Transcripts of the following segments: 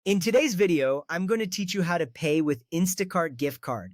In today's video, I'm going to teach you how to pay with Instacart Gift Card.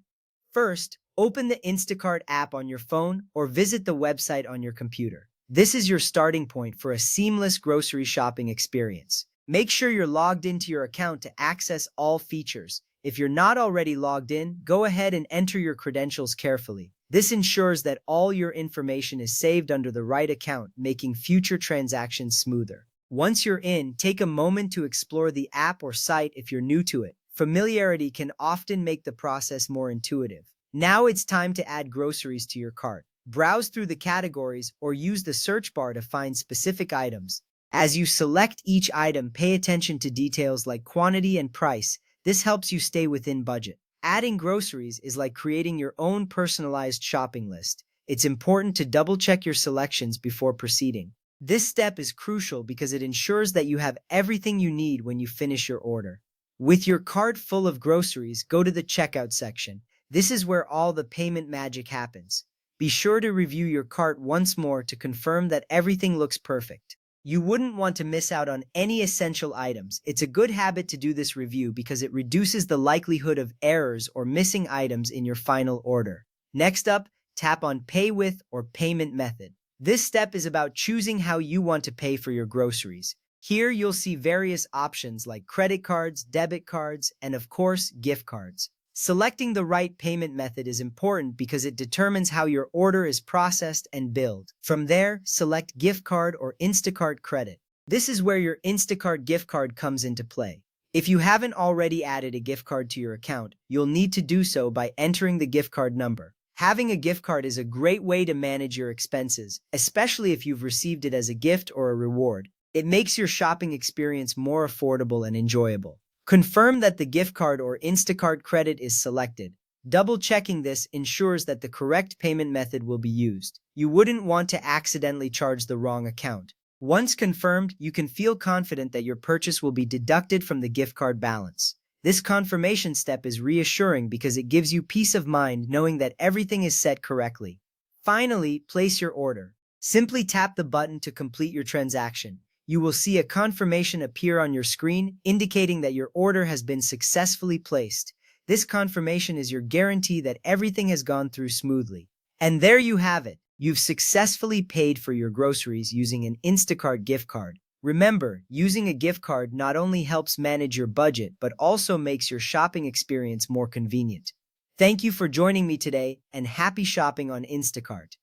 First, open the Instacart app on your phone or visit the website on your computer. This is your starting point for a seamless grocery shopping experience. Make sure you're logged into your account to access all features. If you're not already logged in, go ahead and enter your credentials carefully. This ensures that all your information is saved under the right account, making future transactions smoother. Once you're in, take a moment to explore the app or site if you're new to it. Familiarity can often make the process more intuitive. Now it's time to add groceries to your cart. Browse through the categories or use the search bar to find specific items. As you select each item, pay attention to details like quantity and price. This helps you stay within budget. Adding groceries is like creating your own personalized shopping list. It's important to double-check your selections before proceeding. This step is crucial because it ensures that you have everything you need when you finish your order. With your cart full of groceries, go to the checkout section. This is where all the payment magic happens. Be sure to review your cart once more to confirm that everything looks perfect. You wouldn't want to miss out on any essential items. It's a good habit to do this review because it reduces the likelihood of errors or missing items in your final order. Next up, tap on Pay With or Payment Method. This step is about choosing how you want to pay for your groceries. Here you'll see various options like credit cards, debit cards, and of course, gift cards. Selecting the right payment method is important because it determines how your order is processed and billed. From there, select gift card or Instacart credit. This is where your Instacart gift card comes into play. If you haven't already added a gift card to your account, you'll need to do so by entering the gift card number. Having a gift card is a great way to manage your expenses, especially if you've received it as a gift or a reward. It makes your shopping experience more affordable and enjoyable. Confirm that the gift card or Instacart credit is selected. Double-checking this ensures that the correct payment method will be used. You wouldn't want to accidentally charge the wrong account. Once confirmed, you can feel confident that your purchase will be deducted from the gift card balance. This confirmation step is reassuring because it gives you peace of mind knowing that everything is set correctly. Finally, place your order. Simply tap the button to complete your transaction. You will see a confirmation appear on your screen indicating that your order has been successfully placed. This confirmation is your guarantee that everything has gone through smoothly. And there you have it. You've successfully paid for your groceries using an Instacart gift card. Remember, using a gift card not only helps manage your budget, but also makes your shopping experience more convenient. Thank you for joining me today, and happy shopping on Instacart.